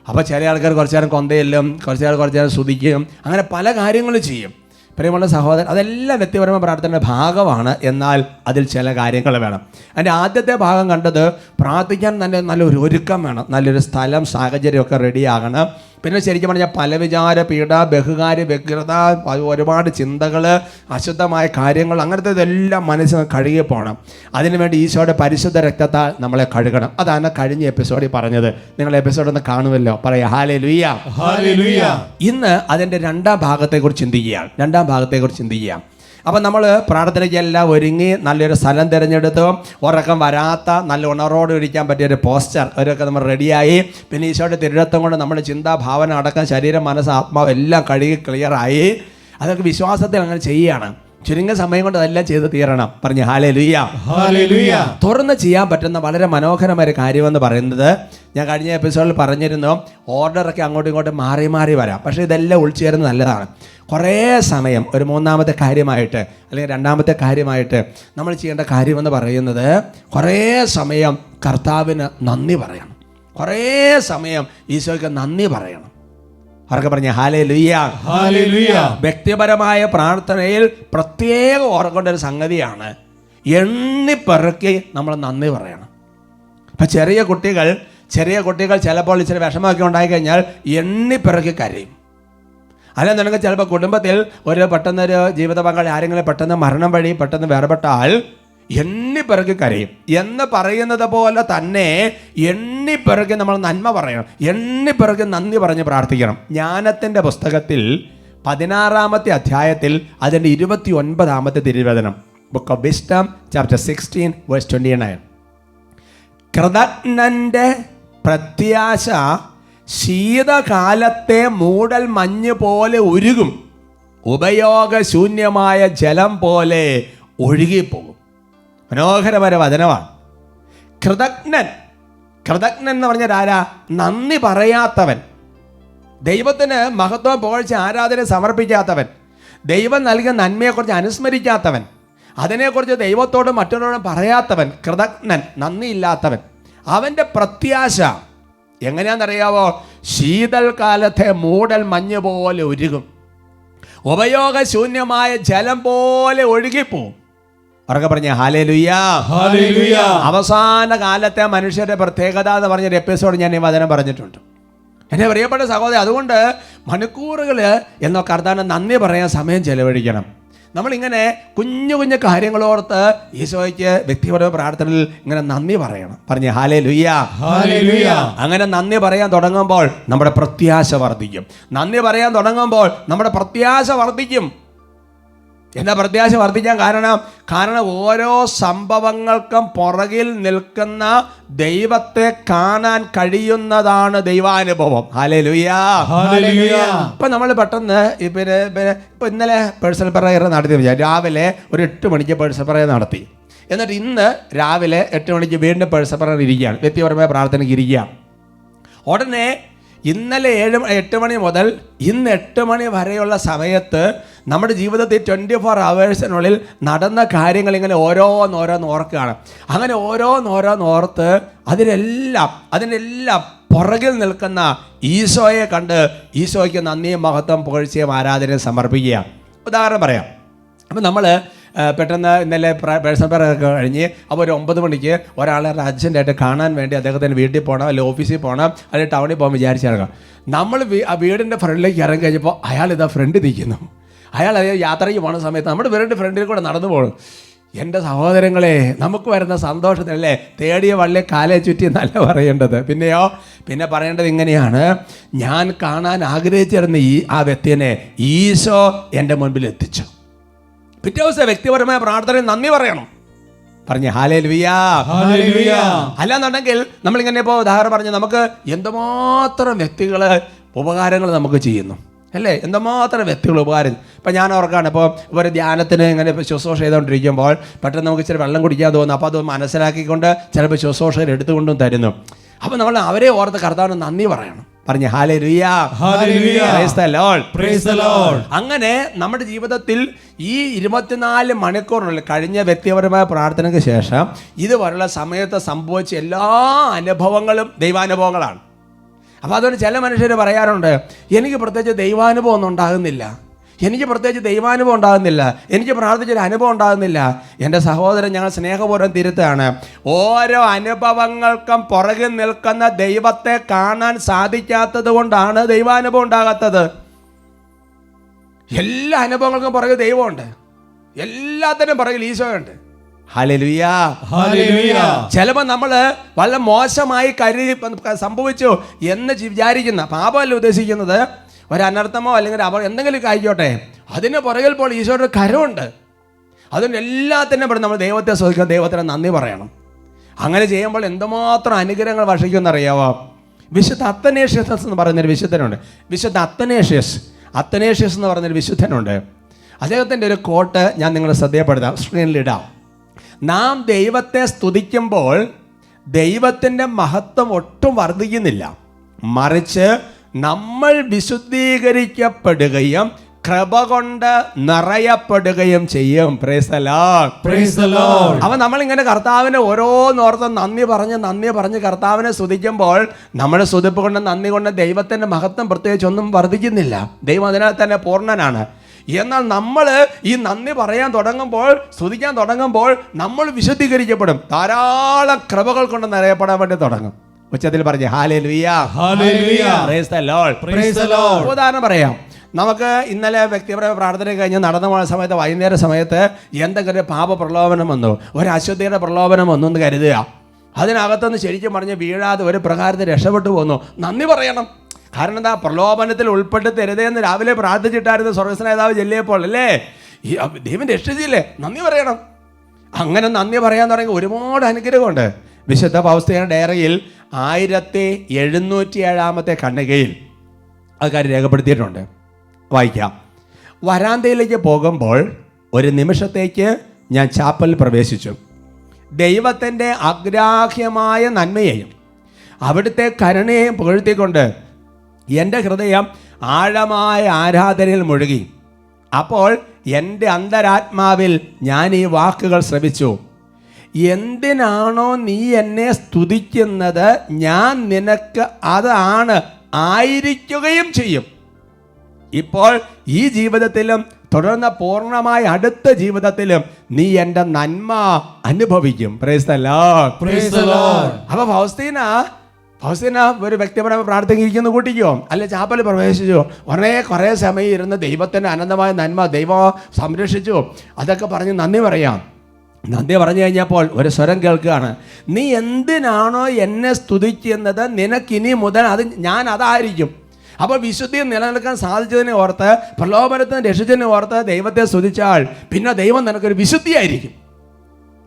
അപ്പോൾ ചില ആൾക്കാർ കുറച്ച് നേരം കൊന്തയില്ലും, കുറച്ച് നേരം സ്തുതിക്കും, അങ്ങനെ പല കാര്യങ്ങളും ചെയ്യും. പ്രിയമുള്ള സഹോദരൻ, അതെല്ലാം വ്യക്തിപരമായ പ്രാർത്ഥനയുടെ ഭാഗമാണ്. എന്നാൽ അതിൽ ചില കാര്യങ്ങൾ വേണം. അതിൻ്റെ ആദ്യത്തെ ഭാഗം കണ്ടത് പ്രാർത്ഥിക്കാൻ നല്ലൊരു ഒരുക്കം വേണം, നല്ലൊരു സ്ഥലം സാഹചര്യമൊക്കെ റെഡിയാകണം. പിന്നെ ശരിക്കും പറഞ്ഞാൽ പല വിചാര പീഡ, ബഹുകാര്യ വ്യഗ്രത, ഒരുപാട് ചിന്തകൾ, അശുദ്ധമായ കാര്യങ്ങൾ, അങ്ങനത്തെ ഇതെല്ലാം മനസ്സിൽ കഴുകി പോകണം. അതിനുവേണ്ടി ഈശോയുടെ പരിശുദ്ധ രക്തത്താൽ നമ്മളെ കഴുകണം. അതാണ് കഴിഞ്ഞ എപ്പിസോഡിൽ പറഞ്ഞത്. നിങ്ങൾ എപ്പിസോഡ് ഒന്ന് കാണുമല്ലോ. പറയാം ഹല്ലേലൂയ. ഹല്ലേലൂയ. ഇന്ന് അതിൻ്റെ 2ാം ഭാഗത്തെക്കുറിച്ച് ചിന്തിക്കുകയാണ്. അപ്പം നമ്മൾ പ്രാർത്ഥനയ്ക്ക് എല്ലാം ഒരുങ്ങി നല്ലൊരു സ്ഥലം തിരഞ്ഞെടുത്തു, ഉറക്കം വരാത്ത നല്ല ഉണർവോട് ഇരിക്കാൻ പറ്റിയൊരു പോസ്റ്റർ അവരൊക്കെ നമ്മൾ റെഡിയായി. പിന്നെ ഈശോയുടെ തിരുരത്വം കൊണ്ട് നമ്മുടെ ചിന്താ ഭാവന അടക്കം ശരീരം മനസ്സ് ആത്മാവ് എല്ലാം കഴുകി ക്ലിയറായി. അതൊക്കെ വിശ്വാസത്തിൽ അങ്ങനെ ചെയ്യുകയാണ്. ചുരുങ്ങിയ സമയം കൊണ്ട് അതെല്ലാം ചെയ്ത് തീരണം. പറഞ്ഞു ഹല്ലേലൂയ. ഹല്ലേലൂയ. തുറന്ന് ചെയ്യാൻ പറ്റുന്ന വളരെ മനോഹരമായ ഒരു കാര്യമെന്ന് പറയുന്നത്, ഞാൻ കഴിഞ്ഞ എപ്പിസോഡിൽ പറഞ്ഞിരുന്നു, ഓർഡറൊക്കെ അങ്ങോട്ടും ഇങ്ങോട്ടും മാറി മാറി വരാം. പക്ഷേ ഇതെല്ലാം ഉൾച്ചേരുന്നത് നല്ലതാണ്. കുറേ സമയം ഒരു മൂന്നാമത്തെ കാര്യമായിട്ട് അല്ലെങ്കിൽ രണ്ടാമത്തെ കാര്യമായിട്ട് നമ്മൾ ചെയ്യേണ്ട കാര്യമെന്ന് പറയുന്നത്, കുറേ സമയം കർത്താവിന് നന്ദി പറയണം. കുറേ സമയം ഈശോയ്ക്ക് നന്ദി പറയണം. അവർക്ക് പറഞ്ഞ ഹല്ലേലൂയ. ഹല്ലേലൂയ. വ്യക്തിപരമായ പ്രാർത്ഥനയിൽ പ്രത്യേകം ഓർക്കേണ്ട ഒരു സംഗതിയാണ്, എണ്ണിപ്പെറുക്കി നമ്മൾ നന്ദി പറയണം. ഇപ്പം ചെറിയ കുട്ടികൾ ചിലപ്പോൾ ഇച്ചിരി വിഷമമൊക്കെ ഉണ്ടായിക്കഴിഞ്ഞാൽ എണ്ണിപ്പെറുക്കി കരയും. അല്ലെന്നുണ്ടെങ്കിൽ ചിലപ്പോൾ കുടുംബത്തിൽ പെട്ടെന്നൊരു ജീവിത പങ്കാളി ആരെങ്കിലും പെട്ടെന്ന് മരണം വഴി പെട്ടെന്ന് വേർപെട്ടാൽ എണ്ണിപ്പെറുക്കി കരയും. എന്ന് പറയുന്നത് പോലെ തന്നെ എണ്ണിപ്പെറുക്കി നമ്മൾ നന്മ പറയണം, എണ്ണിപ്പെറുക്കി നന്ദി പറഞ്ഞ് പ്രാർത്ഥിക്കണം. ജ്ഞാനത്തിൻ്റെ പുസ്തകത്തിൽ 16-ാമത്തെ അധ്യായത്തിൽ അതിൻ്റെ 29-ാമത്തെ തിരുവചനം, book of wisdom chapter 16 verse 29. കൃതജ്ഞന്റെ പ്രത്യാശ ശീതകാലത്തെ മൂടൽ മഞ്ഞ് പോലെ ഉരുകും, ഉപയോഗശൂന്യമായ ജലം പോലെ ഒഴുകിപ്പോകും. മനോഹരമായ വചനമാണ്. കൃതജ്ഞൻ എന്ന് പറഞ്ഞാൽ ആരാ? നന്ദി പറയാത്തവൻ, ദൈവത്തിന് മഹത്വം പുകഴ്ച ആരാധന സമർപ്പിക്കാത്തവൻ, ദൈവം നൽകിയ നന്മയെക്കുറിച്ച് അനുസ്മരിക്കാത്തവൻ, അതിനെക്കുറിച്ച് ദൈവത്തോടും മറ്റുള്ളവരോടും പറയാത്തവൻ, കൃതജ്ഞൻ, നന്ദിയില്ലാത്തവൻ. അവൻ്റെ പ്രത്യാശ എങ്ങനെയാണെന്നറിയാവോ? ശീതൽക്കാലത്തെ മൂടൽ മഞ്ഞ് പോലെ ഉരുകും, ഉപയോഗശൂന്യമായ ജലം പോലെ ഒഴുകിപ്പോവും. അവർക്ക് പറഞ്ഞ ഹല്ലേലൂയ. ഹല്ലേലൂയ. അവസാന കാലത്തെ മനുഷ്യരുടെ പ്രത്യേകത എന്ന് പറഞ്ഞൊരു എപ്പിസോഡ് ഞാൻ ഈ വചനം പറഞ്ഞിട്ടുണ്ട്. എൻ്റെ പ്രിയപ്പെട്ട സഹോദരൻ, അതുകൊണ്ട് മണിക്കൂറുകൾ എന്നൊക്കെ കർത്താവിന് നന്ദി പറയാൻ സമയം ചെലവഴിക്കണം. നമ്മളിങ്ങനെ കുഞ്ഞു കുഞ്ഞു കാര്യങ്ങളോർത്ത് ഈശോയ്ക്ക് വ്യക്തിപരമായ പ്രാർത്ഥനയിൽ ഇങ്ങനെ നന്ദി പറയണം. പറഞ്ഞ ഹല്ലേലൂയ. ഹല്ലേലൂയ. അങ്ങനെ നന്ദി പറയാൻ തുടങ്ങുമ്പോൾ നമ്മുടെ പ്രത്യാശ വർദ്ധിക്കും. നന്ദി പറയാൻ തുടങ്ങുമ്പോൾ നമ്മുടെ പ്രത്യാശ വർദ്ധിക്കും. എന്താ പ്രത്യാശ വർദ്ധിക്കാൻ കാരണം ഓരോ സംഭവങ്ങൾക്കും പുറകിൽ നിൽക്കുന്ന ദൈവത്തെ കാണാൻ കഴിയുന്നതാണ് ദൈവാനുഭവം. ഹല്ലേലൂയ. ഹല്ലേലൂയ. ഇപ്പം നമ്മൾ പെട്ടെന്ന് ഇപ്പം ഇന്നലെ പേഴ്സണൽ പ്രയർ നടത്തി, രാവിലെ ഒരു 8 മണിക്ക് പേഴ്സണൽ പ്രയർ നടത്തി. എന്നിട്ട് ഇന്ന് രാവിലെ 8 മണിക്ക് വീണ്ടും പേഴ്സണൽ പ്രയർ ഇരിക്കുകയാണ്, വ്യക്തിപരമായ പ്രാർത്ഥനയ്ക്ക് ഇരിക്കുകയാണ്. ഉടനെ ഇന്നലെ 8 മണി മുതൽ ഇന്ന് 8 മണി വരെയുള്ള സമയത്ത് നമ്മുടെ ജീവിതത്തിൽ 24 അവേഴ്സിനുള്ളിൽ നടന്ന കാര്യങ്ങൾ ഇങ്ങനെ ഓരോന്നോരോന്ന് ഓർക്കുകയാണ്. അങ്ങനെ ഓരോന്നോരോന്നോർത്ത് അതിനെല്ലാം പുറകിൽ നിൽക്കുന്ന ഈശോയെ കണ്ട് ഈശോയ്ക്ക് നന്ദിയും മഹത്വം പുകഴ്ചയും ആരാധനയും സമർപ്പിക്കുക. ഉദാഹരണം പറയാം. അപ്പം നമ്മൾ പെട്ടെന്ന് ഇന്നലെ പേഴ്സണൽ പ്രയറൊക്കെ കഴിഞ്ഞ് അപ്പോൾ ഒരു 9 മണിക്ക് ഒരാളെ അർജൻറ്റായിട്ട് കാണാൻ വേണ്ടി അദ്ദേഹത്തിന് വീട്ടിൽ പോകണം, അല്ലെങ്കിൽ ഓഫീസിൽ പോകണം, അല്ലെങ്കിൽ ടൗണിൽ പോകാൻ വിചാരിച്ചിറങ്ങാം. നമ്മൾ ആ വീടിൻ്റെ ഫ്രണ്ടിലേക്ക് ഇറങ്ങി കഴിഞ്ഞപ്പോൾ അയാൾ ഇതാ ഫ്രണ്ട് നിൽക്കുന്നു. അയാൾ യാത്രയ്ക്ക് പോകുന്ന സമയത്ത് നമ്മുടെ വീടിൻ്റെ ഫ്രണ്ടിൽ കൂടെ നടന്നു പോകണം. എൻ്റെ സഹോദരങ്ങളെ, നമുക്ക് വരുന്ന സന്തോഷത്തിനല്ലേ തേടിയ വള്ളി കാലേ ചുറ്റി എന്നല്ല പറയേണ്ടത്. പിന്നെ പറയേണ്ടത് ഇങ്ങനെയാണ്, ഞാൻ കാണാൻ ആഗ്രഹിച്ചിരുന്ന ആ വ്യക്തിനെ ഈശോ എൻ്റെ മുൻപിൽ എത്തിച്ചു. പിറ്റേ ദിവസം വ്യക്തിപരമായ പ്രാർത്ഥനയിൽ നന്ദി പറയണം. പറഞ്ഞ ഹല്ലേലൂയ. ഹല്ലേലൂയ. അല്ലാന്നുണ്ടെങ്കിൽ നമ്മളിങ്ങനെ ഇപ്പോൾ ഉദാഹരണം പറഞ്ഞ് നമുക്ക് എന്തുമാത്രം വ്യക്തികൾ ഉപകാരങ്ങൾ നമുക്ക് ചെയ്യുന്നു അല്ലേ? എന്തുമാത്രം വ്യക്തികൾ ഉപകാരം. ഇപ്പം ഞാൻ ഓർക്കാണ്, ഇപ്പോൾ ഒരു ധ്യാനത്തിന് ഇങ്ങനെ ശുശ്രൂഷ ചെയ്തുകൊണ്ടിരിക്കുമ്പോൾ പെട്ടെന്ന് നമുക്ക് ഇച്ചിരി വെള്ളം കുടിക്കാൻ തോന്നുന്നു. അപ്പോൾ അത് മനസ്സിലാക്കിക്കൊണ്ട് ചിലപ്പോൾ ശുശ്രൂഷകർ എടുത്തുകൊണ്ടും തരുന്നു. അപ്പോൾ നമ്മൾ അവരെ ഓർത്ത് കർത്താവിന് നന്ദി പറയണം. പറഞ്ഞ hallelujah. Hallelujah. Price the Lord. Praise the Lord. അങ്ങനെ നമ്മുടെ ജീവിതത്തിൽ ഈ 24 മണിക്കൂറിനുള്ളിൽ കഴിഞ്ഞ വ്യക്തിപരമായ പ്രാർത്ഥനയ്ക്ക് ശേഷം ഇതുപോലുള്ള സമയത്ത് സംഭവിച്ച എല്ലാ അനുഭവങ്ങളും ദൈവാനുഭവങ്ങളാണ്. അപ്പോൾ അതുകൊണ്ട് ചില മനുഷ്യർ പറയാറുണ്ട്, എനിക്ക് പ്രത്യേകിച്ച് ദൈവാനുഭവം ഒന്നും ഉണ്ടാകുന്നില്ല, എനിക്ക് പ്രാർത്ഥിച്ചൊരു അനുഭവം ഉണ്ടാകുന്നില്ല. എൻ്റെ സഹോദരൻ, ഞങ്ങൾ സ്നേഹപൂർവ്വം തിരുത്താണ്, ഓരോ അനുഭവങ്ങൾക്കും പുറകിൽ നിൽക്കുന്ന ദൈവത്തെ കാണാൻ സാധിക്കാത്തത് കൊണ്ടാണ് ദൈവാനുഭവം ഉണ്ടാകാത്തത്. എല്ലാ അനുഭവങ്ങൾക്കും പുറകിൽ ദൈവമുണ്ട്, എല്ലാത്തിനും പുറകിൽ ഈശോയുണ്ട്. ഹല്ലേലൂയ. ഹല്ലേലൂയ. ചിലപ്പോൾ നമ്മൾ വളരെ മോശമായി കരുതി സംഭവിച്ചു എന്ന് വിചാരിക്കുന്ന, പാപമല്ല ഉദ്ദേശിക്കുന്നത്, ഒരനർത്ഥമോ അല്ലെങ്കിൽ എന്തെങ്കിലും ആയിക്കോട്ടെ, അതിന് പുറകിൽ ഇപ്പോൾ ഈശോയുടെ കരമുണ്ട്. അതുകൊണ്ട് എല്ലാത്തിനും പറഞ്ഞ് നമ്മൾ ദൈവത്തെ സ്തുതിക്കണം, ദൈവത്തിന് നന്ദി പറയണം. അങ്ങനെ ചെയ്യുമ്പോൾ എന്തുമാത്രം അനുഗ്രഹങ്ങൾ വർഷിക്കുമെന്ന് അറിയാമോ? വിശുദ്ധ അത്തനേഷ്യസ് എന്ന് പറയുന്നൊരു വിശുദ്ധനുണ്ട്. വിശുദ്ധ അത്തനേഷ്യസ് എന്ന് പറയുന്നൊരു വിശുദ്ധനുണ്ട്. അദ്ദേഹത്തിൻ്റെ ഒരു കോട്ട് ഞാൻ നിങ്ങളെ ശ്രദ്ധയപ്പെടുത്താം, സ്ക്രീനിലിടാം. നാം ദൈവത്തെ സ്തുതിക്കുമ്പോൾ ദൈവത്തിൻ്റെ മഹത്വം ഒട്ടും വർദ്ധിക്കുന്നില്ല, മറിച്ച് നമ്മൾ വിശുദ്ധീകരിക്കപ്പെടുകയും കൃപ കൊണ്ട് നിറയപ്പെടുകയും ചെയ്യും. Price the Lord. Praise the Lord. അവൻ നമ്മളിങ്ങനെ കർത്താവിനെ ഓരോന്നോർത്ത് നന്ദി പറഞ്ഞ് കർത്താവിനെ സ്തുതിക്കുമ്പോൾ നമ്മുടെ സ്തുതിപ്പ് കൊണ്ട് നന്ദി കൊണ്ട് ദൈവത്തിൻ്റെ മഹത്വം പ്രത്യേകിച്ച് ഒന്നും വർദ്ധിക്കുന്നില്ല. ദൈവം അതിനാൽ തന്നെ പൂർണ്ണനാണ്. എന്നാൽ നമ്മൾ ഈ നന്ദി പറയാൻ തുടങ്ങുമ്പോൾ, സ്തുതിക്കാൻ തുടങ്ങുമ്പോൾ നമ്മൾ വിശുദ്ധീകരിക്കപ്പെടും. ധാരാളം കൃപകൾ കൊണ്ട് നിറയപ്പെടാൻ വേണ്ടി തുടങ്ങും. ഉച്ചത്തിൽ പറഞ്ഞ് hallelujah, hallelujah. Price the Lord. Praise the Lord. ഉദാഹരണം പറയാം. നമുക്ക് ഇന്നലെ വ്യക്തിപരമായ പ്രാർത്ഥന കഴിഞ്ഞ് നടന്നു പോകുന്ന സമയത്ത്, വൈകുന്നേര സമയത്ത് എന്തെങ്കിലും ഒരു പാപ പ്രലോഭനം വന്നു, ഒരു അശുദ്ധിയുടെ പ്രലോഭനം വന്നു എന്ന് കരുതുക. അതിനകത്തുനിന്ന് ശരിക്കും പറഞ്ഞ് വീഴാതെ ഒരു പ്രകാരത്തിൽ രക്ഷപ്പെട്ടു പോന്നു. നന്ദി പറയണം. കാരണം എന്താ? പ്രലോഭനത്തിൽ ഉൾപ്പെട്ട് തരുതേന്ന് രാവിലെ പ്രാർത്ഥിച്ചിട്ടായിരുന്നു സ്വർഗ്ഗസ്നാതാവ് ചെല്ലിയപ്പോൾ, അല്ലേ? ഈ ദൈവം രക്ഷിച്ചില്ലേ? നന്ദി പറയണം. അങ്ങനെ നന്ദി പറയാൻ തുടങ്ങി ഒരുപാട് അനുഗ്രഹമുണ്ട്. വിശുദ്ധ പൗസ്തീന ഡയറിയിൽ 1707 ഖണ്ഡികയിൽ ആൾക്കാർ രേഖപ്പെടുത്തിയിട്ടുണ്ട്. വായിക്കാം. വരാന്തയിലേക്ക് പോകുമ്പോൾ ഒരു നിമിഷത്തേക്ക് ഞാൻ ചാപ്പലിൽ പ്രവേശിച്ചു. ദൈവത്തിൻ്റെ അഗ്രാഹ്യമായ നന്മയെയും അവിടുത്തെ കരുണയെയും പുകഴ്ത്തിക്കൊണ്ട് എൻ്റെ ഹൃദയം ആഴമായ ആരാധനയിൽ മുഴുകി. അപ്പോൾ എൻ്റെ അന്തരാത്മാവിൽ ഞാൻ ഈ വാക്കുകൾ ശ്രവിച്ചു: എന്തിനാണോ നീ എന്നെ സ്തുതിക്കുന്നത്, ഞാൻ നിനക്ക് അതാണ് ആയിരിക്കുകയും ചെയ്യും. ഇപ്പോൾ ഈ ജീവിതത്തിലും തുടർന്ന് പൂർണ്ണമായ അടുത്ത ജീവിതത്തിലും നീ എൻ്റെ നന്മ അനുഭവിക്കും. Price the Lord. Praise the Lord. അപ്പോൾ ഫൗസ്തീന ഒരു വ്യക്തിപരമായി പ്രാർത്ഥിക്കുന്നു കൂട്ടിക്കോ, അല്ലെ ചാപ്പൽ പ്രവേശിച്ചു. കുറേ സമയം ഇരുന്ന് ദൈവത്തിൻ്റെ അനന്തമായ നന്മ ദൈവം സംരക്ഷിച്ചു, അതൊക്കെ പറഞ്ഞ് നന്ദി പറയാം. നന്ദി പറഞ്ഞു കഴിഞ്ഞപ്പോൾ ഒരു സ്വരം കേൾക്കുകയാണ്: നീ എന്തിനാണോ എന്നെ സ്തുതിക്കുന്നത്, നിനക്കിനി മുതൽ ഞാൻ അതായിരിക്കും. അപ്പോൾ വിശുദ്ധി നിലനിൽക്കാൻ സാധിച്ചതിനെ ഓർത്ത്, പ്രലോഭനത്തിന് രക്ഷിച്ചതിനെ ഓർത്ത് ദൈവത്തെ സ്തുതിച്ചാൽ പിന്നെ ദൈവം നിനക്കൊരു വിശുദ്ധിയായിരിക്കും.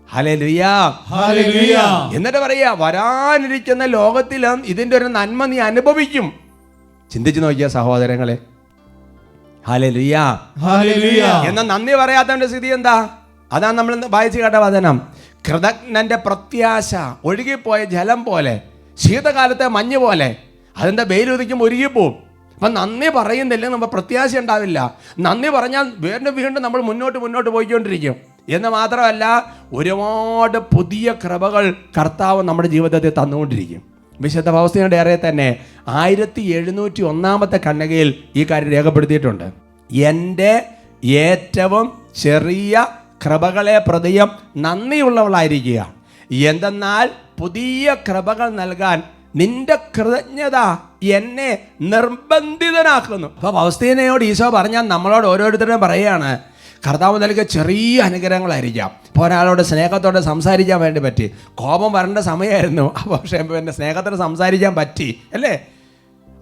Hallelujah, hallelujah. എന്നിട്ട് പറയാ, വരാനിരിക്കുന്ന ലോകത്തിലും ഇതിൻ്റെ ഒരു നന്മ നീ അനുഭവിക്കും. ചിന്തിച്ചു നോക്കിയ സഹോദരങ്ങളെ. Hallelujah, hallelujah. എന്നാൽ നന്ദി പറയാത്തവന്റെ സ്ഥിതി എന്താ? അതാണ് നമ്മൾ വായിച്ചു കേട്ട വചനം. കൃതജ്ഞന്റെ പ്രത്യാശ ഒഴുകിപ്പോയ ജലം പോലെ, ശീതകാലത്തെ മഞ്ഞ് പോലെ, അതിൻ്റെ വെയിലുദിക്കും ഒഴുകിപ്പോവും. അപ്പം നന്ദി പറയുന്നില്ലെങ്കിൽ നമ്മൾ പ്രത്യാശ ഉണ്ടാവില്ല. നന്ദി പറഞ്ഞാൽ വീണ്ടും നമ്മൾ മുന്നോട്ട് പോയിക്കൊണ്ടിരിക്കും. എന്ന് മാത്രമല്ല, ഒരുപാട് പുതിയ കൃപകൾ കർത്താവ് നമ്മുടെ ജീവിതത്തിൽ തന്നുകൊണ്ടിരിക്കും. വിശുദ്ധ പൗസ്തീന ഡയറിയിൽ തന്നെ 1701 ഖണ്ഡികയിൽ ഈ കാര്യം രേഖപ്പെടുത്തിയിട്ടുണ്ട്. എൻ്റെ ഏറ്റവും ചെറിയ കൃപകളെ പ്രതിയും നന്ദിയുള്ളവളായിരിക്കുക, എന്തെന്നാൽ പുതിയ കൃപകൾ നൽകാൻ നിന്റെ കൃതജ്ഞത എന്നെ നിർബന്ധിതനാക്കുന്നു. അപ്പോൾ പൗസ്തീനയോട് ഈശോ പറഞ്ഞാൽ നമ്മളോട് ഓരോരുത്തരും പറയുകയാണ്, കർത്താവ് നൽകിയ ചെറിയ അനുഗ്രഹങ്ങളായിരിക്കാം. ഇപ്പോൾ ഒരാളോട് സ്നേഹത്തോടെ സംസാരിക്കാൻ വേണ്ടി പറ്റി, കോപം വരേണ്ട സമയമായിരുന്നു, പക്ഷേ പിന്നെ സ്നേഹത്തോടെ സംസാരിക്കാൻ പറ്റി, അല്ലേ?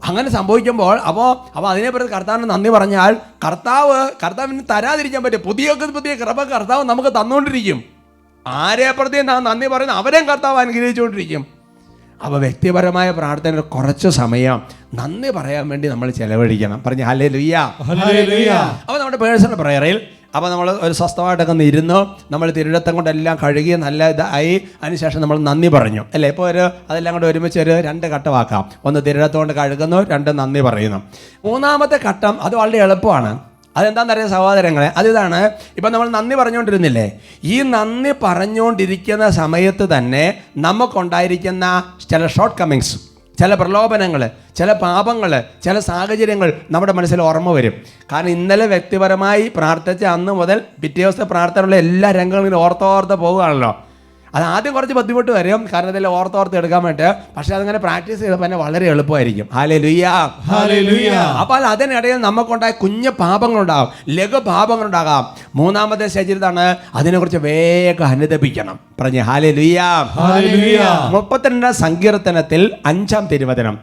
അങ്ങനെ സംഭവിക്കുമ്പോൾ അപ്പോൾ അതിനെപ്പറ്റി കർത്താവിന് നന്ദി പറഞ്ഞാൽ കർത്താവിന് തരാതിരിക്കാൻ പറ്റും. പുതിയ കൃപ കർത്താവ് നമുക്ക് തന്നുകൊണ്ടിരിക്കും. ആരെ പ്രതി നാം നന്ദി പറയുന്നത് അവരെയും കർത്താവ് അനുഗ്രഹിച്ചുകൊണ്ടിരിക്കും. അപ്പോൾ വ്യക്തിപരമായ പ്രാർത്ഥന കുറച്ച് സമയം നന്ദി പറയാൻ വേണ്ടി നമ്മൾ ചെലവഴിക്കണം. പറഞ്ഞ് ഹല്ലേലൂയ, ഹല്ലേലൂയ. അപ്പോൾ നമ്മുടെ പേഴ്സണൽ പ്രയറിൽ അപ്പോൾ നമ്മൾ ഒരു സ്വസ്ഥമായിട്ടൊക്കെ ഒന്ന് ഇരുന്നു, നമ്മൾ തിരുരത്തം കൊണ്ടെല്ലാം കഴുകി നല്ല ഇതായി, അതിനുശേഷം നമ്മൾ നന്ദി പറഞ്ഞു, അല്ലേ? ഇപ്പോൾ അതെല്ലാം കൂടെ ഒരുമിച്ച് ഒരു 2 ഘട്ടമാക്കാം. ഒന്ന് തിരുരത്തം കൊണ്ട് കഴുകുന്നു, 2 നന്ദി പറയുന്നു. മൂന്നാമത്തെ ഘട്ടം അത് വളരെ എളുപ്പമാണ്. അതെന്താണെന്നറിയാം സഹോദരങ്ങളെ, അതിതാണ്. ഇപ്പം നമ്മൾ നന്ദി പറഞ്ഞുകൊണ്ടിരുന്നില്ലേ, ഈ നന്ദി പറഞ്ഞുകൊണ്ടിരിക്കുന്ന സമയത്ത് തന്നെ നമുക്കുണ്ടായിരിക്കുന്ന ചില ഷോർട്ട് കമ്മിങ്സ്, ചില പ്രലോഭനങ്ങൾ, ചില പാപങ്ങൾ, ചില സാഹചര്യങ്ങൾ നമ്മുടെ മനസ്സിൽ ഓർമ്മ വരും. കാരണം ഇന്നലെ വ്യക്തിപരമായി പ്രാർത്ഥിച്ച അന്ന് മുതൽ പിറ്റേ ദിവസത്തെ പ്രാർത്ഥനയുള്ള എല്ലാ രംഗങ്ങളും ഓർത്തോർത്ത് പോവുകയാണല്ലോ. അത് ആദ്യം കുറച്ച് ബുദ്ധിമുട്ട് വരും, കാരണം ഇതെല്ലാം ഓർത്തോർത്ത് എടുക്കാൻ വേണ്ടി. പക്ഷെ അതങ്ങനെ പ്രാക്ടീസ് ചെയ്തപ്പോൾ തന്നെ വളരെ എളുപ്പമായിരിക്കും. Hallelujah, hallelujah. അപ്പോൾ അതിനിടയിൽ നമുക്കുണ്ടായ കുഞ്ഞു പാപങ്ങളുണ്ടാകും, ലഘു പാപങ്ങളുണ്ടാകാം. മൂന്നാമത്തെ സ്റ്റേജിൽ ഇതാണ്, അതിനെക്കുറിച്ച് വേഗം അനുദപിക്കണം. പറഞ്ഞ് ഹല്ലേലൂയ, ഹല്ലേലൂയ. 32 സങ്കീർത്തനത്തിൽ 5-ാം തിരുവചനം: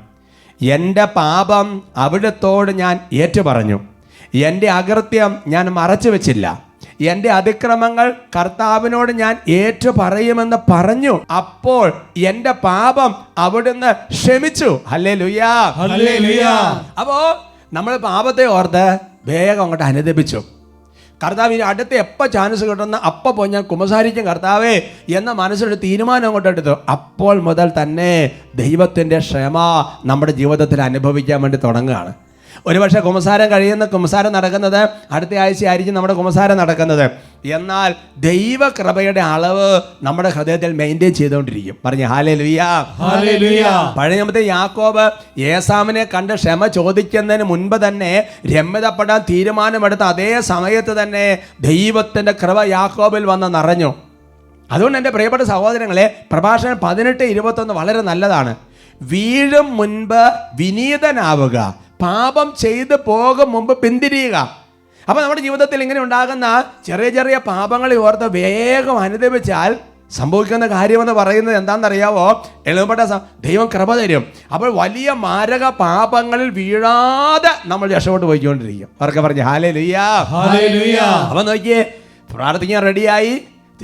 എൻ്റെ പാപം അവിടുത്തോട് ഞാൻ ഏറ്റുപറഞ്ഞു, എൻ്റെ അകൃത്യം ഞാൻ മറച്ചു വെച്ചില്ല. എൻ്റെ അതിക്രമങ്ങൾ കർത്താവിനോട് ഞാൻ ഏറ്റു പറയുമെന്ന് പറഞ്ഞു. അപ്പോൾ എൻ്റെ പാപം അവിടുന്ന് ക്ഷമിച്ചു. ഹല്ലേലൂയാ, ഹല്ലേലൂയാ. അപ്പോ നമ്മൾ പാപത്തെ ഓർത്ത് വേഗം അങ്ങോട്ട് അനുദപിച്ചു. കർത്താവിന് അടുത്ത് എപ്പോൾ ചാൻസ് കിട്ടുന്ന അപ്പോൾ പോയി ഞാൻ കുമ്പസാരിക്കും കർത്താവേ എന്ന മനസ്സിലൊരു തീരുമാനം അങ്ങോട്ട് എടുത്തു. അപ്പോൾ മുതൽ തന്നെ ദൈവത്തിൻ്റെ ക്ഷമ നമ്മുടെ ജീവിതത്തിൽ അനുഭവിക്കാൻ വേണ്ടി തുടങ്ങുകയാണ്. ഒരുപക്ഷെ കുമ്പസാരം നടക്കുന്നത് അടുത്ത ആഴ്ച ആയിരിക്കും നമ്മുടെ കുമ്പസാരം നടക്കുന്നത്. എന്നാൽ ദൈവകൃപയുടെ അളവ് നമ്മുടെ ഹൃദയത്തിൽ മെയിൻറ്റെയിൻ ചെയ്തുകൊണ്ടിരിക്കും. പറഞ്ഞു ഹല്ലേലൂയാ, ഹല്ലേലൂയാ. പഴയ നിയമത്തിൽ യാക്കോബ് ഏസാമിനെ കണ്ട് ക്ഷമ ചോദിക്കുന്നതിന് മുൻപ് തന്നെ രമ്യതപ്പെടാൻ തീരുമാനമെടുത്ത അതേ സമയത്ത് തന്നെ ദൈവത്തിൻ്റെ കൃപ യാക്കോബിൽ വന്ന് നിറഞ്ഞു. അതുകൊണ്ട് എൻ്റെ പ്രിയപ്പെട്ട സഹോദരങ്ങളെ, പ്രഭാഷകൻ 18:21 വളരെ നല്ലതാണ്. വീഴും മുൻപ് വിനീതനാവുക, പാപം ചെയ്ത് പോകും മുമ്പ് പിന്തിരിയുക. അപ്പോൾ നമ്മുടെ ജീവിതത്തിൽ ഇങ്ങനെ ഉണ്ടാകുന്ന ചെറിയ ചെറിയ പാപങ്ങളെ ഓർത്ത് വേഗം അനുദപിച്ചാൽ സംഭവിക്കുന്ന കാര്യമെന്ന് പറയുന്നത് എന്താണെന്നറിയാവോ? എളുപ്പപ്പെട്ട ദൈവം കൃപ തരും. അപ്പോൾ വലിയ മാരക പാപങ്ങളിൽ വീഴാതെ നമ്മൾ രക്ഷപ്പെട്ട് പോയിക്കൊണ്ടിരിക്കും. അവർക്ക് പറഞ്ഞു ഹല്ലേലൂയാ, ഹല്ലേലൂയാ. അപ്പം നോക്കിയേ, പ്രാർത്ഥിക്കാൻ റെഡിയായി,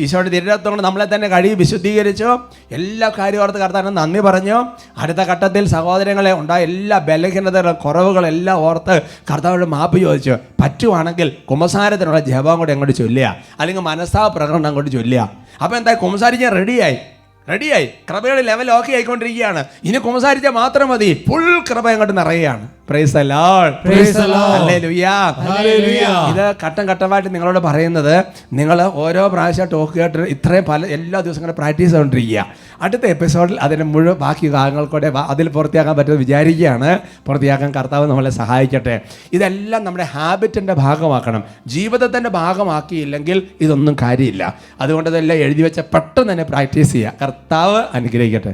ഈശോയുടെ തിരുരക്തം നമ്മളെ തന്നെ കഴുകി വിശുദ്ധീകരിച്ചു, എല്ലാ കാര്യം ഓർത്ത് കർത്താവിന് നന്ദി പറഞ്ഞു. അടുത്ത ഘട്ടത്തിൽ സഹോദരങ്ങളെ ഉണ്ടായ എല്ലാ ബലഹീനതകളും കുറവുകളെല്ലാം ഓർത്ത് കർത്താവിനോട് മാപ്പ് ചോദിച്ചു. പറ്റുവാണെങ്കിൽ കുമ്പസാരത്തിനുള്ള ജപം കൂടെ അങ്ങോട്ട് ചൊല്ലുക, അല്ലെങ്കിൽ മനസ്താപ പ്രകടനം അങ്ങോട്ട് ചൊല്ലുക. അപ്പോൾ എന്താ, കുമ്പസാരിക്കാൻ റെഡിയായി. കൃപയുടെ ലെവൽ ഓക്കെ ആയിക്കൊണ്ടിരിക്കുകയാണ്. ഇനി കുമ്പസാരിച്ചാൽ മാത്രം മതി, ഫുൾ കൃപ അങ്ങോട്ട് നിറയുകയാണ്. Praise the Lord, praise the Lord, hallelujah, hallelujah. ഇത് ഘട്ടം ഘട്ടമായിട്ട് നിങ്ങളോട് പറയുന്നത്, നിങ്ങൾ ഓരോ പ്രാവശ്യം ടോക്ക് കേട്ട് ഇത്രയും എല്ലാ ദിവസവും ഇങ്ങനെ പ്രാക്ടീസ് ചെയ്തുകൊണ്ടിരിക്കുക. അടുത്ത എപ്പിസോഡിൽ അതിന് മുഴുവൻ ബാക്കി ഭാഗങ്ങൾക്കൂടെ അതിൽ പൂർത്തിയാക്കാൻ പറ്റുമെന്ന് വിചാരിക്കുകയാണ്. പൂർത്തിയാക്കാൻ കർത്താവ് നമ്മളെ സഹായിക്കട്ടെ. ഇതെല്ലാം നമ്മുടെ ഹാബിറ്റിൻ്റെ ഭാഗമാക്കണം. ജീവിതത്തിൻ്റെ ഭാഗമാക്കിയില്ലെങ്കിൽ ഇതൊന്നും കാര്യമില്ല. അതുകൊണ്ട് ഇതെല്ലാം എഴുതി വെച്ച പെട്ടെന്ന് തന്നെ പ്രാക്ടീസ് ചെയ്യുക. കർത്താവ് അനുഗ്രഹിക്കട്ടെ.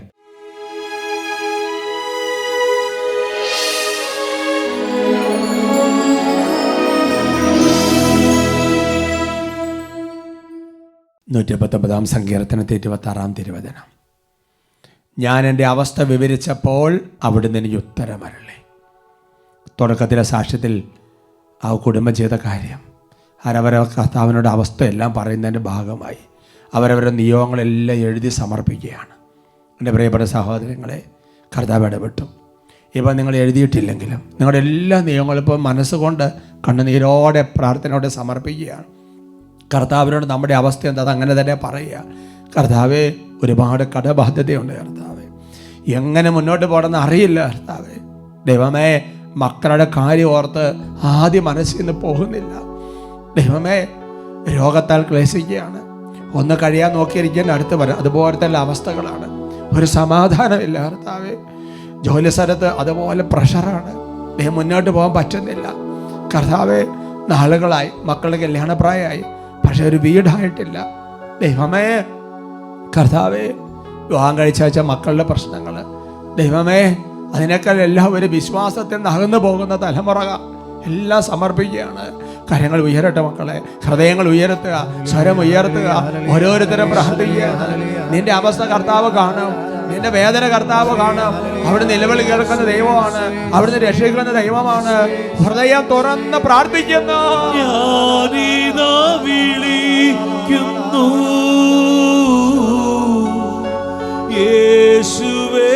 സങ്കീർത്തനത്തിൽ 26-ാം തിരുവചനം. ഞാൻ എൻ്റെ അവസ്ഥ വിവരിച്ചപ്പോൾ അവിടുന്ന് എനിക്ക് ഉത്തരമരുളി. തുടക്കത്തിലെ സാക്ഷ്യത്തിൽ ആ കുടുംബം ചെയ്ത കാര്യം, അവരവരെ കർത്താവിനോട് അവസ്ഥയെല്ലാം പറയുന്നതിൻ്റെ ഭാഗമായി അവരവരുടെ നിയോഗങ്ങളെല്ലാം എഴുതി സമർപ്പിക്കുകയാണ്. എൻ്റെ പ്രിയപ്പെട്ട സഹോദരങ്ങളെ, കർത്താവ് ഇടപെട്ടു. ഇപ്പം നിങ്ങൾ എഴുതിയിട്ടില്ലെങ്കിലും നിങ്ങളുടെ എല്ലാ നിയോഗങ്ങളും ഇപ്പോൾ മനസ്സുകൊണ്ട് കണ്ണുനീരോടെ പ്രാർത്ഥനയോടെ സമർപ്പിക്കുകയാണ്. കർത്താവിനോട് നമ്മുടെ അവസ്ഥ എന്താ, അതങ്ങനെ തന്നെ പറയുക. കർത്താവേ, ഒരുപാട് കടബാധ്യതയുണ്ട് കർത്താവേ, എങ്ങനെ മുന്നോട്ട് പോകണമെന്ന് അറിയില്ല കർത്താവേ. ദൈവമേ, മക്കളുടെ കാര്യം ഓർത്ത് ആദ്യം മനസ്സിൽ നിന്ന് പോകുന്നില്ല. ദൈവമേ, രോഗത്താൽ ക്ലേശിക്കുകയാണ്, ഒന്ന് കഴിയാൻ നോക്കിയിരിക്കാൻ അടുത്ത് വരാം, അതുപോലത്തെ അവസ്ഥകളാണ്. ഒരു സമാധാനമില്ല കർത്താവേ. ജോലി സ്ഥലത്ത് അതുപോലെ പ്രഷറാണ്, മുന്നോട്ട് പോകാൻ പറ്റുന്നില്ല കർത്താവേ. നാളുകളായി മക്കളുടെ കല്യാണപ്രായമായി, പക്ഷെ ഒരു വീടായിട്ടില്ല. ദൈവമേ കർത്താവേ, വിവാഹം കഴിച്ച മക്കളുടെ പ്രശ്നങ്ങൾ, ദൈവമേ, അതിനേക്കാൾ എല്ലാവരും വിശ്വാസത്തിൽ നിന്ന് അകന്നു പോകുന്ന തലമുറ എല്ലാം സമർപ്പിക്കുകയാണ്. കരങ്ങൾ ഉയരട്ടെ മക്കളെ, ഹൃദയങ്ങൾ ഉയർത്തുക, സ്വരം ഉയർത്തുക, ഓരോരുത്തരും പ്രാർത്ഥിക്കുകയാണ്. നിന്റെ അവസ്ഥ കർത്താവ് കാണും, നിന്റെ വേദന കർത്താവ് കാണും. അവിടെ നിലവിളി കേൾക്കുന്ന ദൈവമാണ്, അവിടുന്ന് രക്ഷിക്കുന്ന ദൈവമാണ്. ഹൃദയം തുറന്ന് പ്രാർത്ഥിക്കുന്നു. വിളിക്കുന്നു യേശുവേ,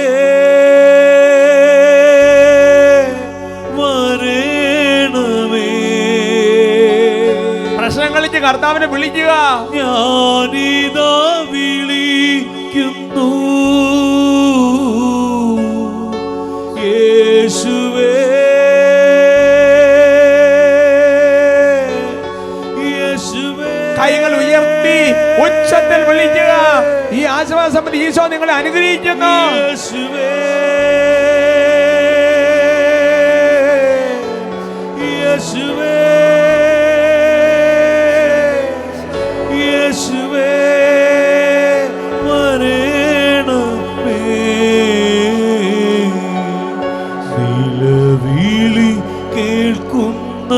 വരണമേ. പ്രശ്നങ്ങളിച്ച് കർത്താവിനെ വിളിക്കുക. ഞാനിതാ വിളിക്കുന്നു യേശുവേ, യേശുവേ. കൈകൾ ഉയർത്തി ഉച്ചത്തിൽ വിളിക്കുക. ഈ ആശ്വാസം ഈശോ നിങ്ങളെ അനുഗ്രഹിക്കുന്നു. യേശുവേ, യേശുവേ, യേശുവേ, വരണമേ. നിലവിളി കേൾക്കുന്ന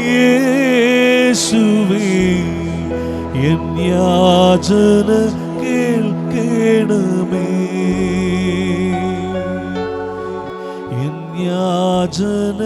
യേശുവേ, എൻ യാചന കേൾക്കണമേ, എൻ യാചന